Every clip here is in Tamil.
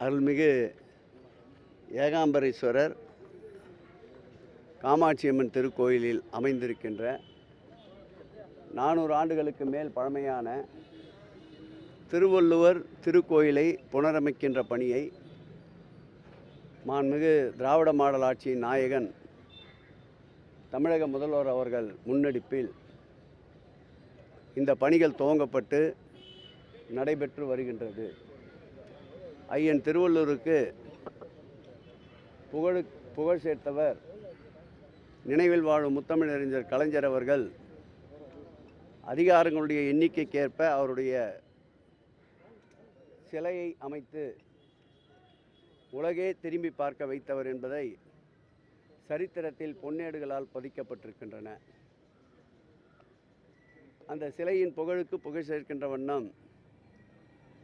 அருள்மிகு ஏகாம்பரேஸ்வரர் காமாட்சியம்மன் திருக்கோயிலில் அமைந்திருக்கின்ற 400 ஆண்டுகளுக்கு மேல் பழமையான திருவள்ளுவர் திருக்கோயிலை புனரமைக்கின்ற பணியை மாண்புமிகு திராவிட மாடல் ஆட்சியின் நாயகன் தமிழக முதல்வர் அவர்கள் முன்னெடுப்பில் இந்த பணிகள் துவங்கப்பட்டு நடைபெற்று வருகின்றது. ஐயன் திருவள்ளுவருக்கு புகழ் சேர்த்தவர் நினைவில் வாழும் முத்தமிழறிஞர் கலைஞர் அவர்கள் அதிகாரங்களுடைய எண்ணிக்கைக்கேற்ப அவருடைய சிலையை அமைத்து உலகே திரும்பி பார்க்க வைத்தவர் என்பதை சரித்திரத்தில் பொன்னேடுகளால் பதிக்கப்பட்டிருக்கின்றன. அந்த சிலையின் புகழுக்கு புகழ் சேர்க்கின்ற வண்ணம்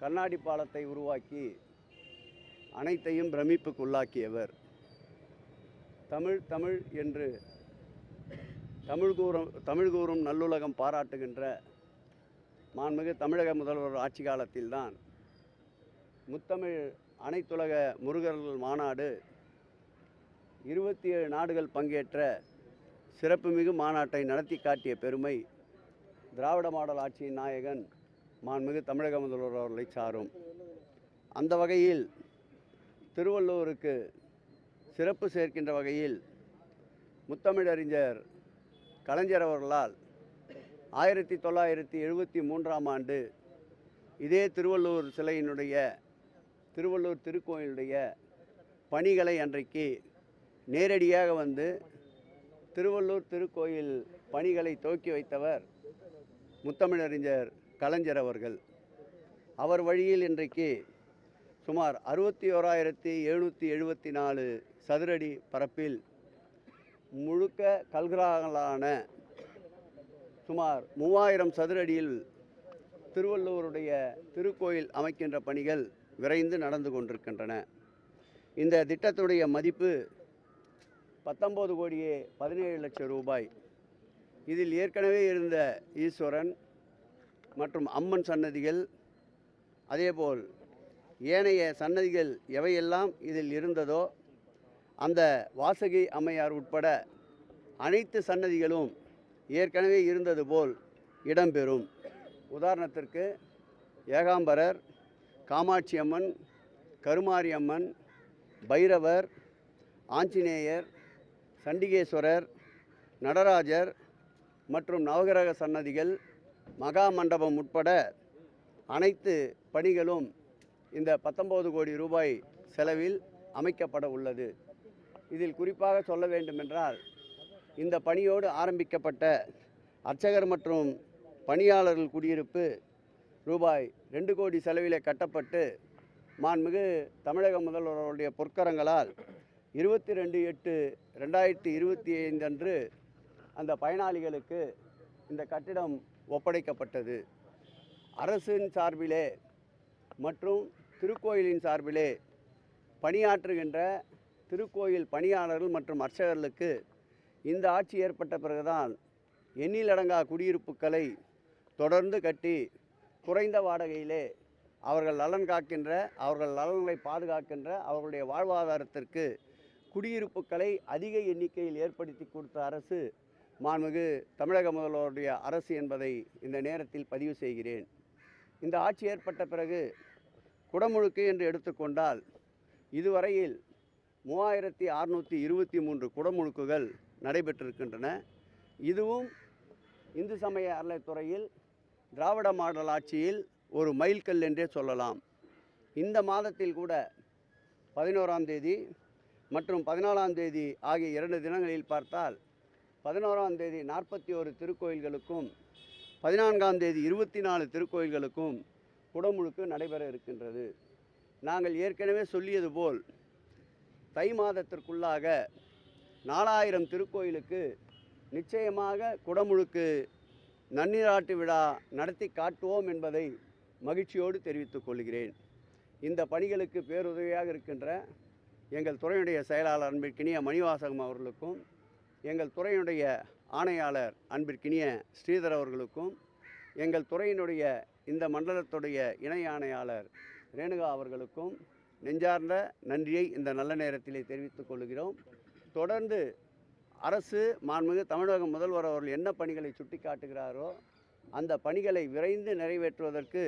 கண்ணாடி பாலத்தை உருவாக்கி அனைத்தையும் பிரமிப்புக்குள்ளாக்கியவர். தமிழ் என்று தமிழ் கூறும் நல்லுலகம் பாராட்டுகின்ற மாண்புமிகு தமிழக முதல்வர் ஆட்சி காலத்தில்தான் முத்தமிழ் அனைத்துலக முருகர்கள் மாநாடு 27 நாடுகள் பங்கேற்ற சிறப்புமிகு மாநாட்டை நடத்தி காட்டிய பெருமை திராவிட மாடல் ஆட்சியின் நாயகன் மாண்புமிகு தமிழக முதல்வர் அவர்களை சாரும். அந்த வகையில் திருவள்ளுவருக்கு சிறப்பு சேர்க்கின்ற வகையில் முத்தமிழறிஞர் கலைஞர் அவர்களால் 1973ஆம் ஆண்டு இதே திருவள்ளுவர் திருக்கோயிலுடைய பணிகளை அன்றைக்கு நேரடியாக வந்து திருவள்ளூர் திருக்கோயில் பணிகளை துவக்கி வைத்தவர் முத்தமிழறிஞர் கலைஞர் அவர்கள். அவர் வழியில் இன்றைக்கு சுமார் 61,774 சதுரடி பரப்பில் முழுக்க கல்களான சுமார் 3000 சதுரடியில் திருவள்ளுவருடைய திருக்கோயில் அமைக்கின்ற பணிகள் விரைந்து நடந்து கொண்டிருக்கின்றன. இந்த திட்டத்துடைய மதிப்பு 19,17,00,000 ரூபாய். இதில் ஏற்கனவே இருந்த ஈஸ்வரன் மற்றும் அம்மன் சன்னதிகள், அதேபோல் ஏனைய சன்னதிகள் எவையெல்லாம் இதில் இருந்ததோ அந்த வாசகி அம்மையார் உட்பட அனைத்து சன்னதிகளும் ஏற்கனவே இருந்தது போல் இடம்பெறும். உதாரணத்திற்கு ஏகாம்பரர், காமாட்சி அம்மன், கருமாரி அம்மன், பைரவர், ஆஞ்சநேயர், சண்டிகேஸ்வரர், நடராஜர் மற்றும் நவகிரக சன்னதிகள், மகா மண்டபம் உட்பட அனைத்து பணிகளும் இந்த 19 கோடி ரூபாய் செலவில் அமைக்கப்பட உள்ளது. இதில் குறிப்பாக சொல்ல வேண்டுமென்றால் இந்த பணியோடு ஆரம்பிக்கப்பட்ட அர்ச்சகர் மற்றும் பணியாளர்கள் குடியிருப்பு ரூபாய் 2 கோடி செலவிலே கட்டப்பட்டு மாண்புமிகு தமிழக முதல்வருடைய பொற்கரங்களால் 22/8/2025 அன்று அந்த பயனாளிகளுக்கு இந்த கட்டிடம் ஒப்படைக்கப்பட்டது. அரசின் சார்பிலே மற்றும் திருக்கோயிலின் சார்பிலே பணியாற்றுகின்ற திருக்கோயில் பணியாளர்கள் மற்றும் அர்ச்சகர்களுக்கு இந்த ஆட்சி ஏற்பட்ட பிறகுதான் எண்ணிலடங்கா குடியிருப்புகளை தொடர்ந்து கட்டி குறைந்த வாடகையிலே அவர்கள் நலன் காக்கின்ற, அவர்கள் நலன்களை பாதுகாக்கின்ற, அவர்களுடைய வாழ்வாதாரத்திற்கு குடியிருப்புகளை அதிக எண்ணிக்கையில் ஏற்படுத்தி கொடுத்த அரசு மாண்புமிகு தமிழக முதல்வருடைய அரசு என்பதை இந்த நேரத்தில் பதிவு செய்கிறேன். இந்த ஆட்சி ஏற்பட்ட பிறகு குடமுழுக்கு என்று எடுத்துக்கொண்டால் இதுவரையில் 3623 குடமுழுக்குகள் நடைபெற்றிருக்கின்றன. இதுவும் இந்து சமய அறநிலையத்துறையில் திராவிட மாடல் ஆட்சியில் ஒரு மைல்கல் என்றே சொல்லலாம். இந்த மாதத்தில் கூட 11ஆம் தேதி மற்றும் 14ஆம் தேதி ஆகிய 2 தினங்களில் பார்த்தால் 11ஆம் தேதி 41 திருக்கோயில்களுக்கும் 14ஆம் தேதி 24 திருக்கோயில்களுக்கும் குடமுழுக்கு நடைபெற இருக்கின்றது. நாங்கள் ஏற்கனவே சொல்லியது போல் தை மாதத்திற்குள்ளாக 4000 திருக்கோயிலுக்கு நிச்சயமாக குடமுழுக்கு நன்னீராட்டு விழா நடத்தி காட்டுவோம் என்பதை மகிழ்ச்சியோடு தெரிவித்துக் கொள்கிறேன். இந்த பணிகளுக்கு பேருதவியாக இருக்கின்ற எங்கள் துறையினுடைய செயலாளர் அன்பிற்கினிய மணிவாசகம் அவர்களுக்கும், எங்கள் துறையினுடைய ஆணையாளர் அன்பிற்கினிய ஸ்ரீதர் அவர்களுக்கும், எங்கள் துறையினுடைய இந்த மண்டலத்துடைய இணை ஆணையாளர் ரேணுகா அவர்களுக்கும், நெஞ்சார்ந்த நன்றியை இந்த நல்ல நேரத்திலே தெரிவித்துக் கொள்கிறோம். தொடர்ந்து அரசு மாண்புமிகு தமிழக முதல்வர் அவர்கள் என்ன பணிகளை சுட்டி காட்டுகிறாரோ அந்த பணிகளை விரைந்து நிறைவேற்றுவதற்கு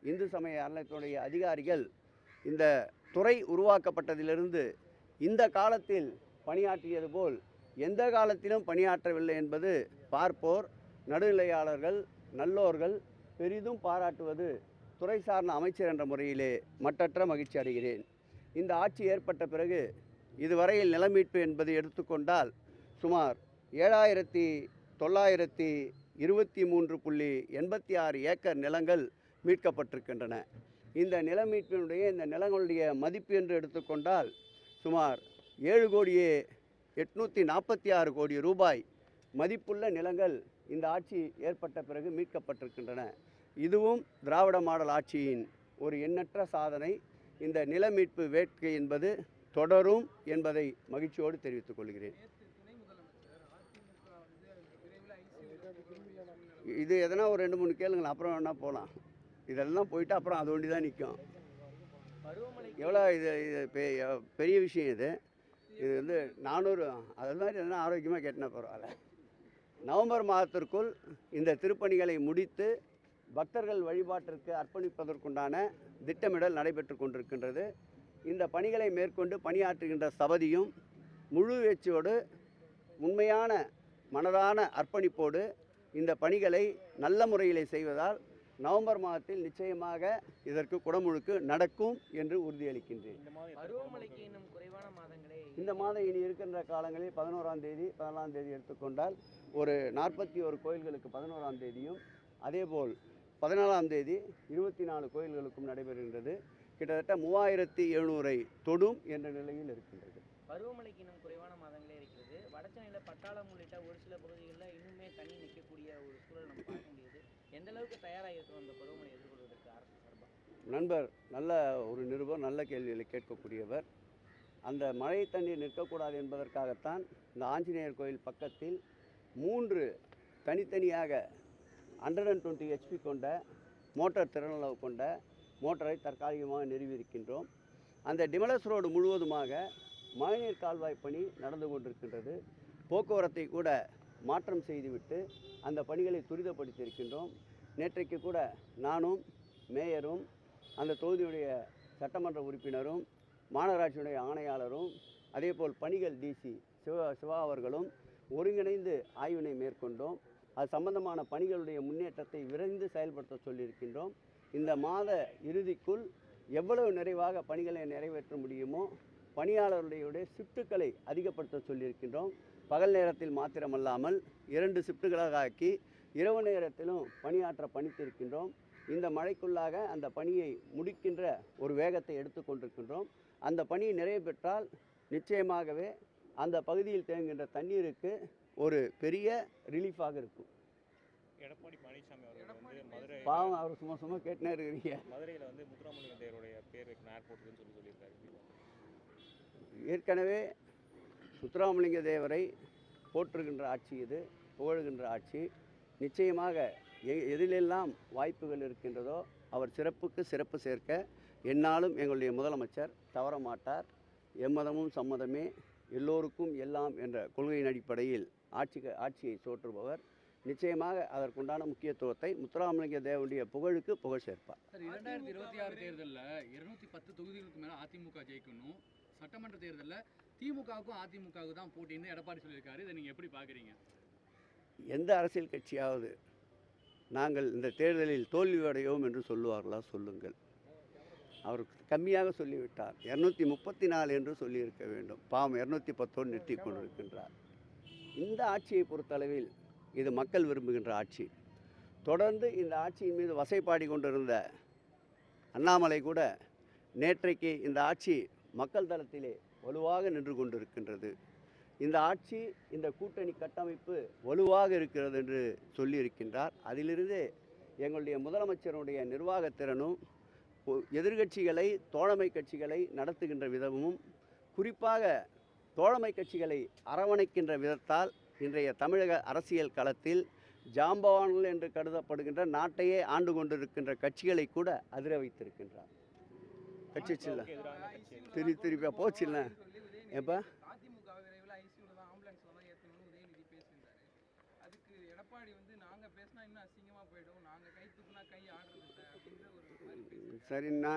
இந்து சமய அறநிலையத்துறை அதிகாரிகள் இந்த துறை உருவாக்கப்பட்டதிலிருந்து இந்த காலத்தில் பணியாற்றியது போல் எந்த காலத்திலும் பணியாற்றவில்லை என்பது பார்ப்போர், நடுநிலையாளர்கள், நல்லோர்கள் பெரிதும் பாராட்டுவது துறை சார்ந்த அமைச்சர் என்ற முறையிலே மட்டற்ற மகிழ்ச்சி அடைகிறேன். இந்த ஆட்சி ஏற்பட்ட பிறகு இதுவரையில் நிலமீட்பு என்பது எடுத்துக்கொண்டால் சுமார் 7,923.86 ஏக்கர் நிலங்கள் மீட்கப்பட்டிருக்கின்றன. இந்த நிலமீட்பினுடைய இந்த நிலங்களுடைய மதிப்பு என்று எடுத்துக்கொண்டால் சுமார் 7,846 கோடி ரூபாய் மதிப்புள்ள நிலங்கள் இந்த ஆட்சி ஏற்பட்ட பிறகு மீட்கப்பட்டிருக்கின்றன. இதுவும் திராவிட மாடல் ஆட்சியின் ஒரு எண்ணற்ற சாதனை. இந்த நில மீட்பு வேட்கை என்பது தொடரும் என்பதை மகிழ்ச்சியோடு தெரிவித்துக் கொள்கிறேன். இது எதனா ஒரு 2-3 கேளுங்களேன், அப்புறம் வேணா போகலாம். இதெல்லாம் போயிட்டு அப்புறம் அது ஒண்டி தான் நிற்கும். எவ்வளோ இது பெரிய விஷயம். இது வந்து 400 அது மாதிரி எதனா ஆரோக்கியமாக கேட்டினா பரவாயில்ல. நவம்பர் மாதத்திற்குள் இந்த திருப்பணிகளை முடித்து பக்தர்கள் வழிபாட்டிற்கு அர்ப்பணிப்பதற்குண்டான திட்டமிடல் நடைபெற்று கொண்டிருக்கின்றது. இந்த பணிகளை மேற்கொண்டு பணியாற்றுகின்ற சபதியும் முழு வெற்றியோடு உண்மையான மனதான அர்ப்பணிப்போடு இந்த பணிகளை நல்ல முறையிலே செய்வதால் நவம்பர் மாதத்தில் நிச்சயமாக இதற்கு குடமுழுக்கு நடக்கும் என்று உறுதியளிக்கின்றேன். இந்த மாதம் இனி இருக்கின்ற காலங்களில் 11ஆம் தேதி 14ஆம் தேதி எடுத்துக்கொண்டால் ஒரு 41 கோயில்களுக்கு 11ஆம் தேதியும் அதேபோல் 14ஆம் தேதி 24 கோயில்களுக்கும் நடைபெறுகின்றது. கிட்டத்தட்ட 3700 தொடும் என்ற நிலையில் இருக்கின்றது. பருவமழைக்கு இன்னும் குறைவான மாதங்களே இருக்கிறது. வடசென்னையில் பட்டாளம் உள்ளிட்ட ஒரு சில பகுதிகளில் இன்னுமே தண்ணி நிற்கக்கூடிய ஒரு சூழல் நம்ம பார்க்க முடியுது. எந்த அளவுக்கு தயாராக இருக்கும் அந்த பருவமழை எதிர்கொள்வதற்கு அரசு சார்பாக? நண்பர் நல்ல ஒரு நிருபர், நல்ல கேள்விகளை கேட்கக்கூடியவர். அந்த மழை தண்ணீர் நிற்கக்கூடாது என்பதற்காகத்தான் இந்த ஆஞ்சநேயர் கோயில் பக்கத்தில் 3 தனித்தனியாக 120 HP கொண்ட மோட்டார் திறனளவு கொண்ட மோட்டரை தற்காலிகமாக நிறுவியிருக்கின்றோம். அந்த டிமலஸ் ரோடு முழுவதுமாக மழைநீர் கால்வாய் பணி நடந்து கொண்டிருக்கின்றது. போக்குவரத்தை கூட மாற்றம் செய்துவிட்டு அந்த பணிகளை துரிதப்படுத்தியிருக்கின்றோம். நேற்றைக்கு கூட நானும் மேயரும் அந்த தொகுதியுடைய சட்டமன்ற உறுப்பினரும் மாநகராட்சியுடைய ஆணையாளரும் அதேபோல் பணிகள் டிசி சிவா அவர்களும் ஒருங்கிணைந்து ஆய்வினை மேற்கொண்டோம். அது சம்பந்தமான பணிகளுடைய முன்னேற்றத்தை விரைந்து செயல்படுத்த சொல்லியிருக்கின்றோம். இந்த மாத இறுதிக்குள் எவ்வளவு நிறைவாக பணிகளை நிறைவேற்ற முடியுமோ பணியாளர்களுடைய ஷிஃப்ட்டுகளை அதிகப்படுத்த சொல்லியிருக்கின்றோம். பகல் நேரத்தில் மாத்திரமல்லாமல் 2 ஷிஃப்ட்டுகளாக ஆக்கி இரவு நேரத்திலும் பணியாற்ற பணித்திருக்கின்றோம். இந்த மழைக்குள்ளாக அந்த பணியை முடிக்கின்ற ஒரு வேகத்தை எடுத்துக்கொண்டிருக்கின்றோம். அந்த பணி நிறைவு பெற்றால் நிச்சயமாகவே அந்த பகுதியில் தேங்குகின்ற தண்ணீருக்கு ஒரு பெரிய ரிலீஃபாக இருக்கும். எடப்பாடி பழனிசாமி அவர்கள் வந்து மதுரை பாவம் அவர் சும்மா கேட்டுனே இருக்கிறீங்க. மதுரையில் வந்து முத்துராமலிங்க தேவருடைய பேர் வைக்கணும் ஏர்போர்ட்டுன்னு சொல்லியிருக்காரு. ஏற்கனவே முத்துராமலிங்க தேவரை போற்றுகின்ற ஆட்சி இது, புகழ்கின்ற ஆட்சி. நிச்சயமாக எதிலெல்லாம் வாய்ப்புகள் இருக்கின்றதோ அவர் சிறப்புக்கு சிறப்பு சேர்க்க என்னாலும் எங்களுடைய முதலமைச்சர் தவற மாட்டார். எம்மதமும் சம்மதமே எல்லோருக்கும் எல்லாம் என்ற கொள்கையின் அடிப்படையில் ஆட்சியை சோற்றுபவர். நிச்சயமாக அதற்குண்டான முக்கியத்துவத்தை முத்துராமலிங்க தேவனுடைய புகழுக்கு புகழ் சேர்ப்பார். 2026 தேர்தலில் 210 தொகுதிகளுக்கு மேலே அதிமுக ஜெயிக்கணும். சட்டமன்ற தேர்தலில் திமுகவுக்கும் அதிமுகவுக்கும் தான் போட்டின்னு எடப்பாடி சொல்லியிருக்காரு. இதை நீங்கள் எப்படி பார்க்குறீங்க? எந்த அரசியல் கட்சியாவது நாங்கள் இந்த தேர்தலில் தோல்வியடையோம் என்று சொல்லுவார்களா? சொல்லுங்கள். அவர் கம்மியாக சொல்லிவிட்டார். 234 என்று சொல்லியிருக்க வேண்டும். பாவம் 210 நிறுத்தி கொண்டிருக்கின்றார். இந்த ஆட்சியை பொறுத்தளவில் இது மக்கள் விரும்புகின்ற ஆட்சி. தொடர்ந்து இந்த ஆட்சியின் மீது வசைப்பாடி கொண்டிருந்த அண்ணாமலை கூட நேற்றைக்கு இந்த ஆட்சி மக்கள் தளத்திலே வலுவாக நின்று கொண்டிருக்கின்றது. இந்த ஆட்சி, இந்த கூட்டணி கட்டமைப்பு வலுவாக இருக்கிறது என்று சொல்லியிருக்கின்றார். அதிலிருந்து எங்களுடைய முதலமைச்சருடைய நிர்வாகத்திறனும் எதிர்கட்சிகளை தோழமை கட்சிகளை நடத்துகின்ற விதமும் குறிப்பாக தோழமை கட்சிகளை அரவணைக்கின்ற விதத்தால் இன்றைய தமிழக அரசியல் களத்தில் ஜாம்பவான்கள் என்று கருதப்படுகின்ற நாட்டையே ஆண்டு கொண்டிருக்கின்ற கட்சிகளை கூட அதிர வைத்திருக்கின்றார். கட்சிச்சில்ல எதிரான கட்சி திருப்பியா போச்சுல்ல எப்போ அதிமுக விரைவில் ஐசியூல தான் ஆம்புலன்ஸ்ல தான் ஏற்றணும்னு உதயநிதி பேசியிருந்தாரு. அதுக்கு எடப்பாடி வந்து நாங்க பேசினா இன்னும் அசிங்கமா போயிடும், நாங்க கை தூக்குனா கை ஆடுறது இல்லை அப்படின்ற ஒரு மாதிரி பேசி சரி நான்